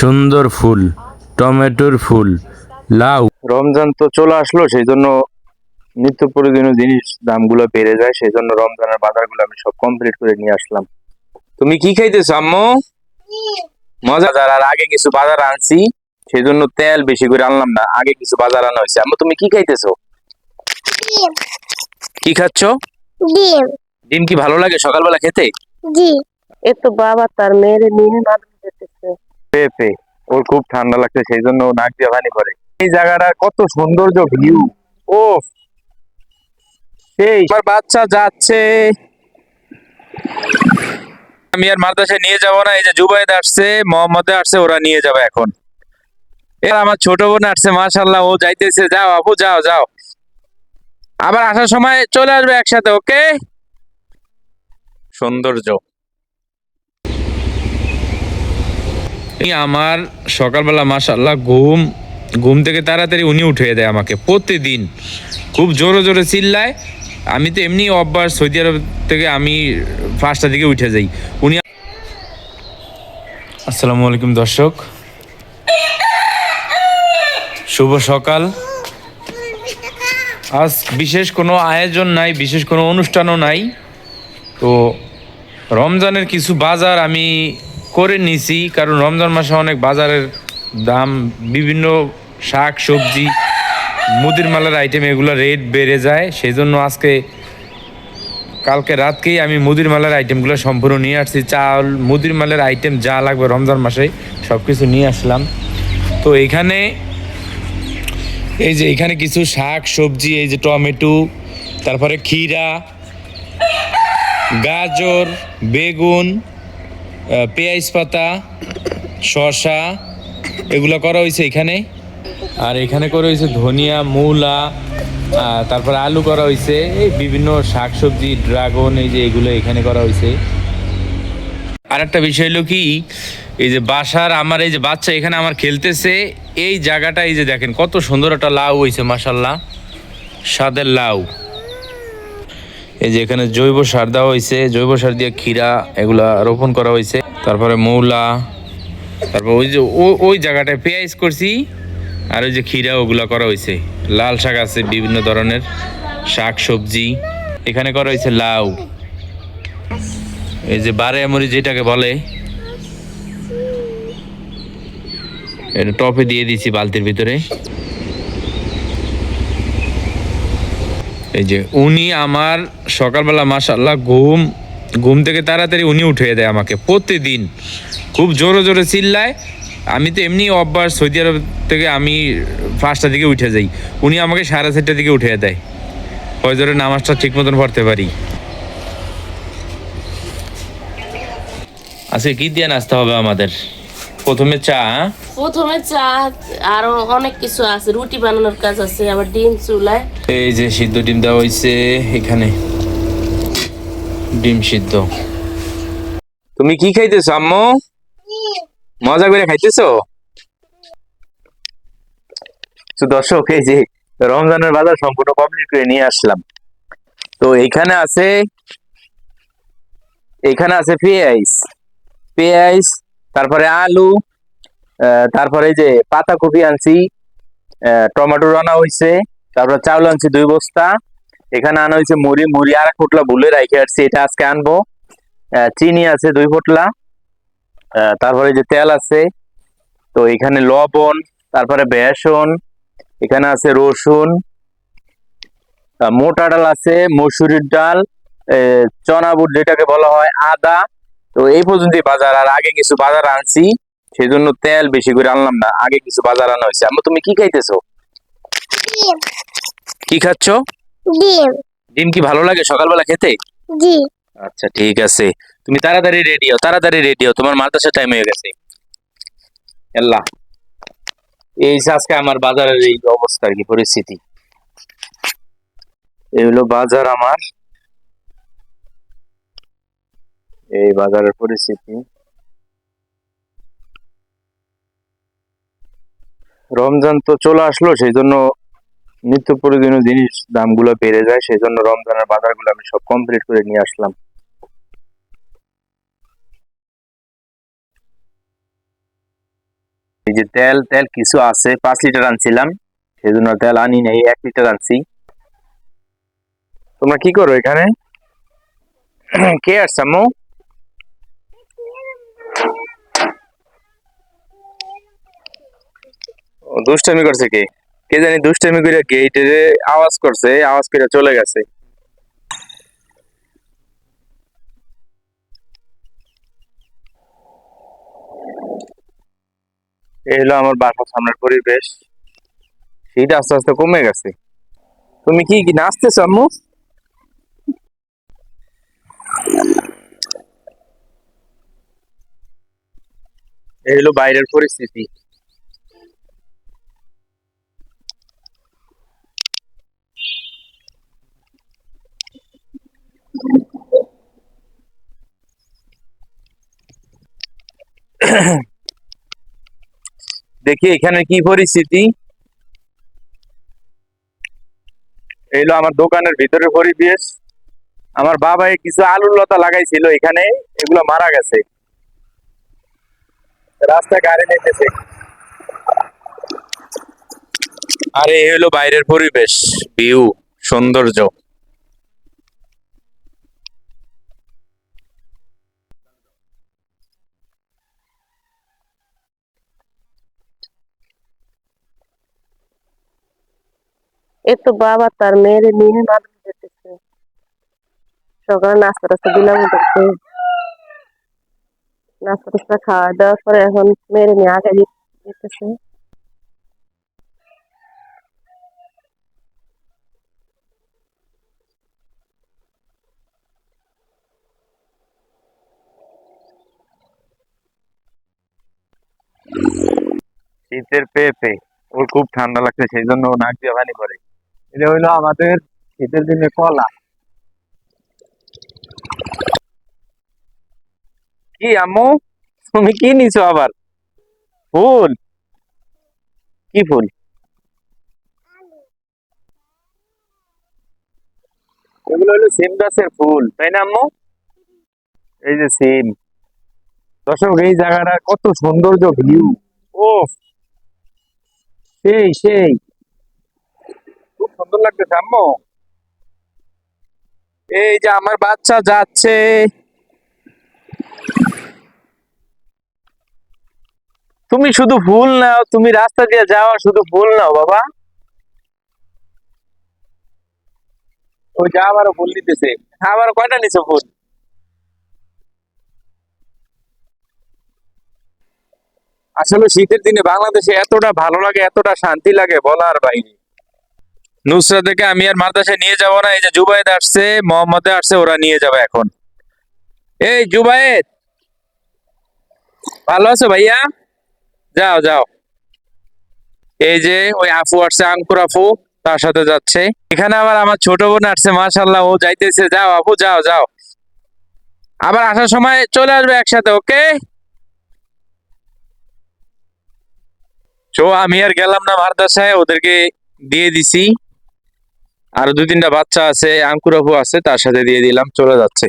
সুন্দর ফুল, টমেটোর ফুল, লাউ। রমজান তো চলে আসলো, সেই জন্য নিত্য প্রয়োজনীয় জিনিস দামগুলো বেড়ে যায়, সেই জন্য রমজানের বাজারগুলো আমি সব কমপ্লিট করে নিয়ে আসলাম। তুমি কি খাইতেছো আম্মু? মজা। আর আগে কিছু বাজার আনছি, সেই জন্য তেল বেশি করে আনলাম না, আগে কিছু বাজার আনা হয়েছে। আম্মু তুমি কি খাইতেছো? ডিম। কি খাচ্ছ? ডিম। ডিম কি ভালো লাগে সকালবেলা খেতে? জি। এ তো বাবা তার মেয়ের নিয়ে মাদুর যেতেছে। পেঁপে, ওর খুব ঠান্ডা লাগছে, সেই জন্য ও নাক দিয়ে পানি করে। এই জায়গাটা কত সৌন্দর্য ভিউ! ও সেই আমার বাচ্চা যাচ্ছে, আমি আর মাদ্রাসায় নিয়ে যাব না। এই যে জুবাইদ আসছে, মোহাম্মদ আসছে, ওরা নিয়ে যাবে এখন। এর আমার ছোট বোন আসছে, মাশাআল্লাহ, ও যাইতেছে। যাও আপু, যাও যাও, আবার আসার সময় চলে আসবে একসাথে, ওকে? সৌন্দর্য। এই আমার সকালবেলা মাশাআল্লাহ ঘুম ঘুম থেকে তাড়াতাড়ি উনি উঠিয়ে দেয় আমাকে প্রতিদিন, খুব জোরে জোরে চিল্লায়। আমি তো এমনি অভ্যাস, সৌদি আরব থেকে আমি 5টার দিকে উঠে যাই। উনি আসসালামু আলাইকুম দর্শক, শুভ সকাল। আজ বিশেষ কোনো আয়োজন নাই, বিশেষ কোনো অনুষ্ঠানও নাই। তো রমজানের কিছু বাজার আমি করে নিছি, কারণ রমজান মাসে অনেক বাজারের দাম, বিভিন্ন শাক সবজি, মুদির মালের আইটেম, এগুলো রেট বেড়ে যায়। সেই জন্য আজকে কালকে রাতকেই আমি মুদির মালের আইটেমগুলো সম্পূর্ণ নিয়ে আসছি। চাল, মুদির মালের আইটেম যা লাগবে রমজান মাসে সব কিছু নিয়ে আসলাম। তো এখানে এই যে এখানে কিছু শাক সবজি, এই যে টমেটো, তারপরে ক্ষীরা, গাজর, বেগুন, পেঁয়াজ পাতা, শসা, এগুলো করা হয়েছে এখানে। আর এখানে করা হয়েছে ধনিয়া, মূলা, তারপরে আলু করা হয়েছে, এই বিভিন্ন শাক সবজি, ড্রাগন, এই যে এগুলো এখানে করা হয়েছে। আর একটা বিষয় হলো কি, এই যে বাসার আমার এই যে বাচ্চা এখানে আমার খেলতেছে, এই জায়গাটা এই যে দেখেন কত সুন্দর একটা লাউ হয়েছে, মাশাল্লাহ, স্বাদের লাউ। এই যে এখানে জৈব সার দেওয়া হয়েছে, জৈব সার দিয়ে ক্ষীরা এগুলা রোপণ করা হয়েছে। তারপরে মৌলা, তারপর ওই যে ওই জায়গাটায় পেঁয়াজ করছি, আর ওই যে ক্ষীরা ওগুলা করা হয়েছে। লাল শাক আছে, বিভিন্ন ধরনের শাক সবজি এখানে করা হয়েছে। লাউ, এই যে বারেমরি যেটাকে বলে, এটা টপে দিয়ে দিছি বালতির ভিতরে। এই যে উনি আমার সকালবেলা মাশাআল্লাহ ঘুম থেকে তাড়াতাড়ি উনি উঠিয়ে দেয় আমাকে প্রতিদিন, খুব জোরে জোরে চিল্লায়। আমি তো এমনি অভ্যাস, সৌদি আরব থেকে আমি 5টার দিকে উঠে যাই, উনি আমাকে 4:30টার দিকে উঠিয়ে দেয়, ফজরের নামাজটা ঠিক মতন পড়তে পারি। আজকে কি দিয়ে নাচতে হবে আমাদের? প্রথমে চা। প্রথমে চা, আরো অনেক কিছু আছে, রুটি বানানোর কাজ আছে, আবার ডিম চুলায়। এই যে সিদ্ধ ডিম দেওয়া হয়েছে এখানে, ডিম সিদ্ধ। তুমি কি খাইতেছো আম্মু? মজা করে খাইতেছো? তো দর্শক, এই যে রমজানের বাজার সম্পূর্ণ কমপ্লিট করে নিয়ে আসলাম। তো এখানে আছে পেঁয়াজ, পেঁয়াজ, তারপরে আলু, তারপরে এই যে পাতাকপি আনছি, টমেটো আনা হয়েছে, তারপরে চাউল আনছি 2 বস্তা। এখানে আনা হয়েছে মুড়ি, মুড়ি আর 1 পোটলা ভুলে রাখে আসছি, এটা আজকে আনবো। চিনি আছে 2 পোটলা, তারপরে যে তেল আছে, তো এখানে লবণ, তারপরে বেসন, এখানে আছে রসুন, মোটা ডাল আছে, মসুরির ডাল, চনা বুট যেটাকে বলা হয়, আদা। তো এই পর্যন্তই বাজার, আর আগে কিছু বাজার আনছি, সেই জন্য তেল বেশি করে আনলাম না, আগে কিছু বাজার আনা হয়েছে। আম্মু তুমি কি খাইতেছো? ডিম। কি খাচ্ছ? ডিম। ডিম কি ভালো লাগে সকালবেলা খেতে? জি। আচ্ছা ঠিক আছে, তুমি তাড়াতাড়ি রেডি হও, তাড়াতাড়ি রেডি হও, তোমার মাদ্রাসার টাইম হয়ে গেছে। আল্লাহ, এই যে আজকে আমার বাজারের এই অবস্থা আর কি, পরিস্থিতি। এই হলো বাজার আমার, এই বাজারের পরিস্থিতি। রমজান তো চলে আসলো, সেই জন্য নিত্য প্রয়োজনীয় জিনিস দামগুলো বেড়ে যায়, সেই জন্য রমজানের বাজারগুলো আমি সব কমপ্লিট করে নিয়ে আসলাম। যে তেল তেল কিছু আছে, 5 লিটার আনছিলাম, সেজন্য তেল আনি নাই, 1 লিটার আনছি। তোমরা কি করো এখানে? কে আসছে আম্মু? ও, দুষ্টামি করছে কে? কে জানি দুষ্টামি করে গেটে আওয়াজ করছে, আওয়াজ করে চলে গেছে। এই হলো আমার বাসার সামনের পরিবেশ। শীত আস্তে আস্তে কমে গেছে। তুমি কি কি নাচতেছো আম্মু? এই হলো বাইরের পরিস্থিতি। দেখি এখানে কি পরিস্থিতি। এই হলো আমার দোকানের ভিতরে পরিবেশ। আমার বাবা কিছু আলুর লতা লাগাইছিল এখানে, এগুলো মারা গেছে। রাস্তা গাড়ি নিতেছে। আর এই হলো বাইরের পরিবেশ, ভিউ, সৌন্দর্য। এই তো বাবা তার মেয়ের নিয়ে মাদ্রাসা যেতেছে, সকালে নাস্তা টাস্তা দিলাম ওদেরকে, নাস্তা টাস্তা খাওয়া দাওয়ার পরে এখন মেয়ের নিয়ে আগে যেতেছে। শীতের পেঁপে, ওর খুব ঠান্ডা লাগছে, সেই জন্য ও নাক দিয়ে পানি পড়ে। এটা হইলো আমাদের শীতের দিনে কলা। কি আম্মু, তুমি কি নিছো আবার? ফুল? কি ফুল? এগুলো হলো সিম গাছের ফুল, তাই না আম্মু? এই যে সিম। দর্শক, এই জায়গাটা কত সৌন্দর্য, ভিউ! ও, সেই সেই, খুব সুন্দর লাগতেছে আম্মু। এই যে আমার বাচ্চা যাচ্ছে। তুমি শুধু ফুল নাও, তুমি রাস্তা দিয়ে যাও আর শুধু ফুল নাও বাবা। ওই যে আবারও ফুল নিতেছে। আবার কয়টা নিছো ফুল? আসলে শীতের দিনে বাংলাদেশে এতটা ভালো লাগে, এতটা শান্তি লাগে, বলার বাইরে। নুসরাতকে আমি আর মাদ্রাসায় নিয়ে যাব না, এই যে জুবায়েদ আসছে, মোহাম্মদ আসছে, ওরা নিয়ে যাবে এখন। এই জুবায়েদ, ভালো আছো ভাইয়া? যাও যাও। এই যে ওই আফু আসছে, আঙ্কুর আফু, তার সাথে যাচ্ছে। এখানে আবার আমার ছোট বোন আসছে, মাশাল্লাহ, ও যাইতেছে। যাও আপু, যাও যাও। আবার আসার সময় চলে আসবে একসাথে, ওকে? তো আমি আর গেলাম না মাদ্রাসায়, ওদেরকে দিয়ে দিছি। আরো 2-3টা বাচ্চা আছে, আঙ্কুর আফু আছে, তার সাথে দিয়ে দিলাম, চলে যাচ্ছে।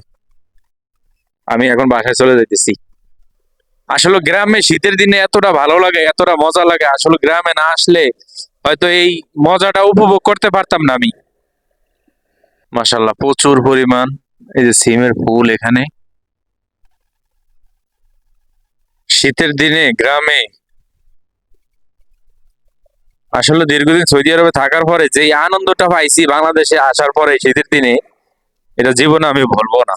আমি এখন বাসায় চলে যাইতেছি। আসলে গ্রামে শীতের দিনে এতটা ভালো লাগে, এতটা মজা লাগে, আসলে গ্রামে না আসলে হয়তো এই মজাটা উপভোগ করতে পারতাম না আমি। মাশাল্লাহ, প্রচুর পরিমাণ এই যে সিমের ফুল এখানে। শীতের দিনে গ্রামে আসলে দীর্ঘদিন সৌদি আরবে থাকার পরে যে আনন্দটা পাইছি বাংলাদেশে আসার পরে শীতের দিনে, এটা জীবনে আমি ভুলবো না।